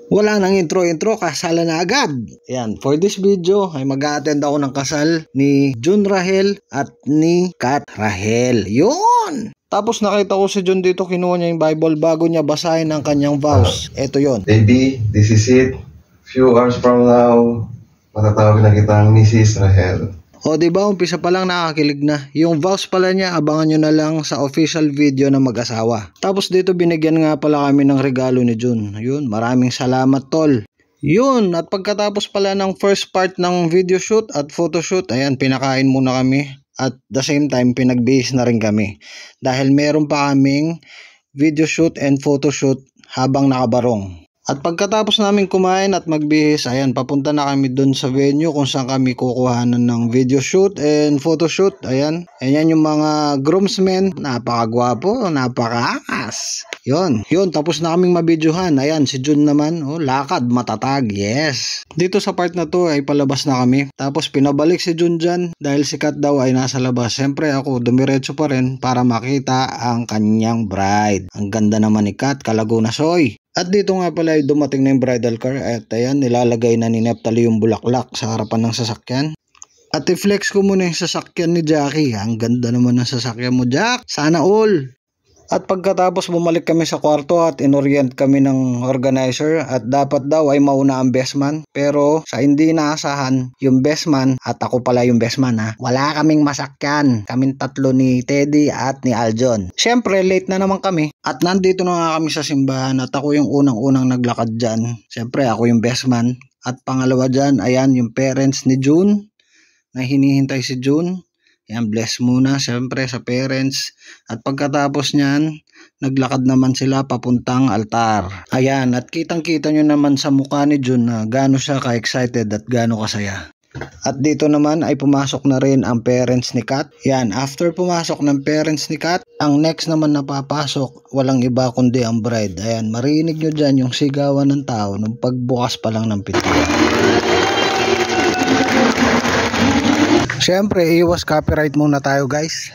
Wala nang intro-intro, kasala na agad. Yan, for this video ay mag-a-attend ako ng kasal ni Jun Rahel at ni Kat Rahel. Yun! Tapos nakita ko si Jun dito, kinuha niya yung Bible bago niya basahin ang kanyang vows. Ito yon. Baby, this is it. Few hours from now, matatawag na kitang Mrs. Rahel. O diba, umpisa pa lang nakakilig na. Yung vows pala niya, abangan nyo na lang sa official video ng mag-asawa. Tapos dito binigyan nga pala kami ng regalo ni Jun. Yun, maraming salamat tol. Yun, at pagkatapos pala ng first part ng video shoot at photoshoot, ayan, pinakain muna kami. At the same time, pinagbihis na rin kami. Dahil meron pa kaming video shoot and photoshoot habang nakabarong. At pagkatapos namin kumain at magbihis, ayan, papunta na kami dun sa venue kung saan kami kukuhanan ng video shoot and photoshoot. Ayan, ayan yung mga groomsmen, napakagwapo, napakaangas. Yun, tapos na kaming mabidyohan. Ayan, si Jun naman, oh, lakad, matatag, yes. Dito sa part na to ay palabas na kami. Tapos pinabalik si Jun dyan dahil si Kat daw ay nasa labas. Siyempre ako, dumiretso pa rin para makita ang kanyang bride. Ang ganda naman ni Kat, Kalaguna Soy. At dito nga pala ay dumating na yung bridal car at ayan, nilalagay na ni Neptali yung bulaklak sa harapan ng sasakyan. At i-flex ko muna yung sasakyan ni Jackie. Ang ganda naman ng sasakyan mo, Jack. Sana all. At pagkatapos bumalik kami sa kwarto at inorient kami ng organizer at dapat daw ay mauna ang best man. Pero sa hindi naasahan, yung best man at ako pala yung best man ha. Wala kaming masakyan. Kaming tatlo ni Teddy at ni Aljon. Siyempre late na naman kami at nandito na nga kami sa simbahan at ako yung unang-unang naglakad dyan. Siyempre ako yung best man. At pangalawa dyan, ayan yung parents ni June na hinihintay si June. Yan, bless muna siyempre sa parents. At pagkatapos niyan, naglakad naman sila papuntang altar. Ayan, at kitang-kita nyo naman sa mukha ni Jun na gaano siya ka-excited at gaano kasaya. At dito naman ay pumasok na rin ang parents ni Kat. Yan, after pumasok ng parents ni Kat, ang next naman na papasok, walang iba kundi ang bride. Ayan, marinig nyo dyan yung sigawan ng tao nung pagbukas pa lang ng pintuan. Siyempre, iwas copyright muna tayo guys.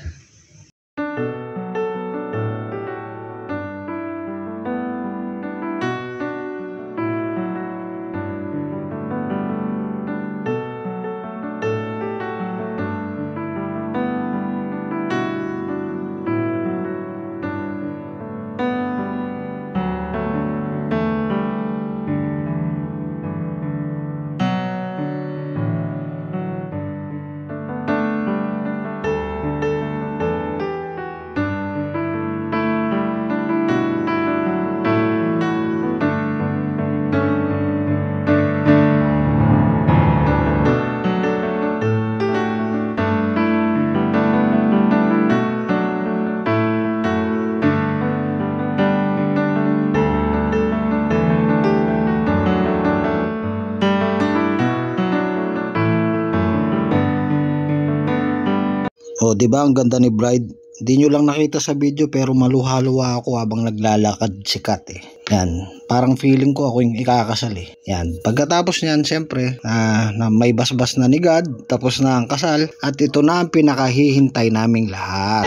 O, diba ang ganda ni bride? Di nyo lang nakita sa video pero maluha-luha ako habang naglalakad si Kat eh. Yan, parang feeling ko ako yung ikakasal eh. Yan, pagkatapos niyan syempre na may basbas na ni God, tapos na ang kasal at ito na ang pinakahihintay naming lahat.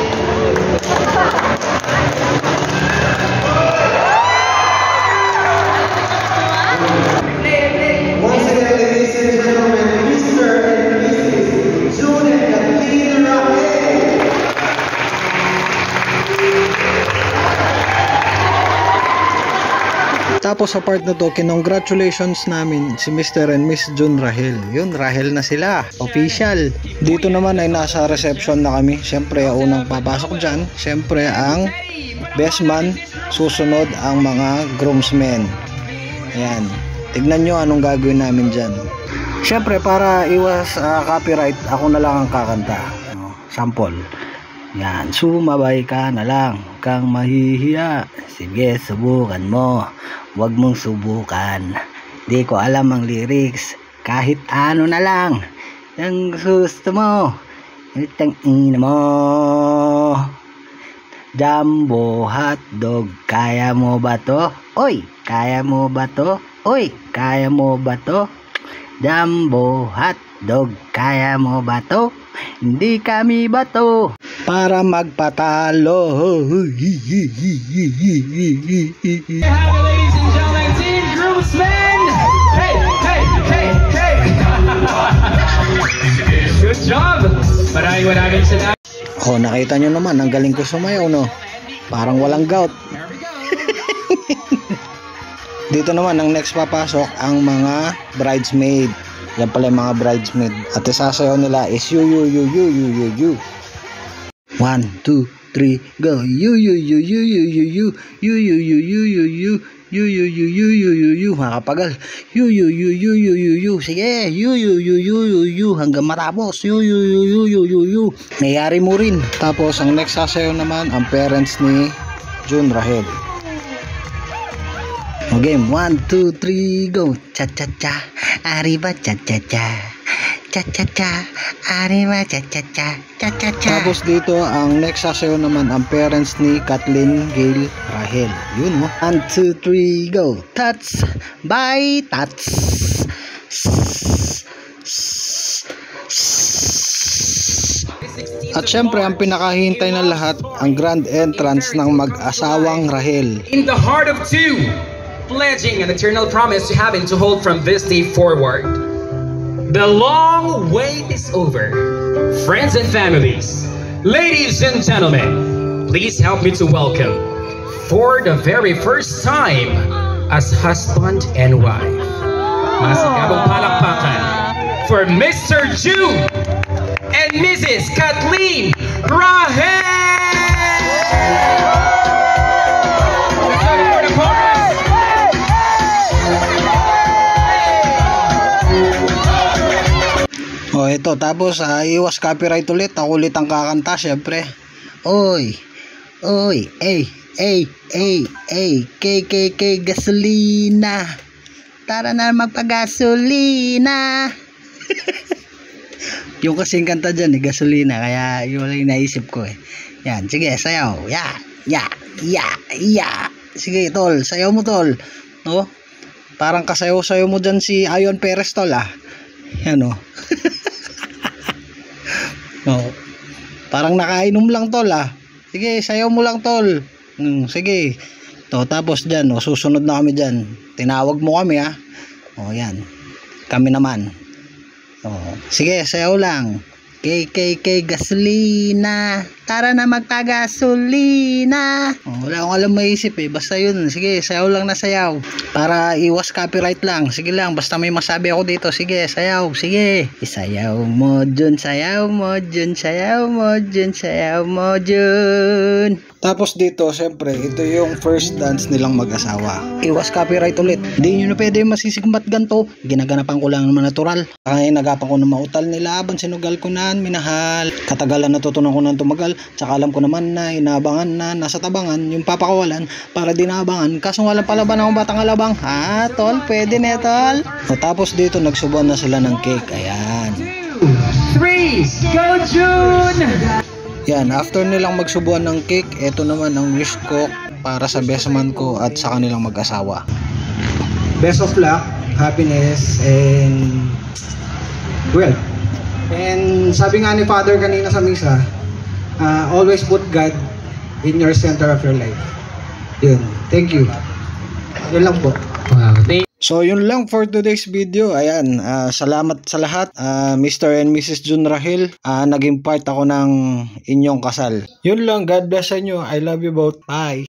Tapos sa part na to, kinongratulations namin si Mr. and Miss Jun Rahel. Yun, Rahel na sila. Official. Dito naman ay nasa reception na kami. Siyempre, unang papasok dyan. Siyempre, ang best man. Susunod ang mga groomsmen. Ayan. Tignan nyo anong gagawin namin dyan. Siyempre, para iwas copyright, ako na lang ang kakanta. Sample. Yan, sumabay ka na lang. Huwag kang mahihiya. Sige, subukan mo. Huwag mong subukan. Di ko alam ang lyrics. Kahit ano na lang. Ang gusto mo. Itang ina mo. Jumbo hotdog. Kaya mo ba to? Oy, kaya mo ba to? Oy, kaya mo ba to? Jumbo hotdog. Kaya mo ba to? Hindi kami ba to? Para magpatalo. Ladies and gentlemen, Team Groomsmen! Maraming salamat. Oh, nakita nyo naman, ang galing ko sumayaw, no? Parang walang gout. Dito naman, ang next papasok, ang mga bridesmaid. Yan pala yung mga bridesmaid. At isasayaw nila is you. 1, 2, 3, go. You. Makapagal. You. Sige. You. Hanggang matapos. You. Nayari mo rin. Tapos, ang next sasayaw naman, ang parents ni June Rahel. Game 1, 2, 3, go. Cha-cha-cha, arriba, cha-cha-cha. Cha-cha-cha, arriba, cha-cha-cha. Cha-cha-cha. Tapos dito, ang next sasayaw naman, ang parents ni Kathleen Gail Rahel. Yun mo. 1, 2, 3, go. Tats, bye, tats. At syempre, ang pinakahintay na lahat, ang grand entrance ng mag-asawang Rahel. In the heart of two, pledging an eternal promise to have and to hold from this day forward. The long wait is over. Friends and families, ladies and gentlemen, please help me to welcome, for the very first time, as husband and wife, masigabong palakpakan for Mr. June and Mrs. Kathleen Rahel! Oh, ito. Tapos, iwas copyright ulit. Ako ulit ang kakanta, syempre. Oy, KKK gasolina. Tara na magpagasolina. Yung kasing kanta dyan, gasolina. Kaya, yun lang naisip ko eh. Yan, sige, sayaw. Ya. Sige, tol. Sayaw mo, tol. No? Parang kasayaw-sayaw mo dyan si Ayon Perez, tol, Yan, oh. No. Parang nakainom lang, tol, Sige, sayaw mo lang, tol. Sige. Tapos dyan, susunod na kami dyan. Tinawag mo kami, yan. Kami naman. Sige, sayaw lang. KKK gasolina. Tara na magpagasolina. Wala akong alam maisip basta yun. Sige, sayaw lang na sayaw. Para iwas copyright lang. Sige lang, basta may masabi ako dito. Sige, sayaw. Sige. Sayaw mo dyan, sayaw mo dyan, sayaw mo dyan, sayaw mo dyan. Tapos dito, syempre, ito yung first dance nilang mag-asawa. Iwas copyright ulit. Hindi nyo na pwede masisigmat ganito. Ginaganapan ko lang naman natural. Kaya nagapan ko ng mautal nila. Sinugal ko na, minahal. Katagalan natutunan ko na tumagal. Tsaka alam ko naman na inaabangan na nasa tabangan yung papakawalan para dinabangan. Kaso walang palaban akong batang alabang. Tol, pwede na, tol. Tapos dito, nagsubuan na sila ng cake. Ayan. 3, go June! Yan, after nilang magsubuan ng cake, ito naman ang wish ko para sa best man ko at sa kanilang mag-asawa. Best of luck, happiness, and well. And sabi nga ni Father kanina sa misa, always put God in your center of your life. Yun, thank you. Yun lang po. Wow, so yun lang for today's video. Ayan, salamat sa lahat. Mr. and Mrs. June Rahel, naging part ako ng inyong kasal. Yun lang, God bless sa inyo. I love you both. Bye.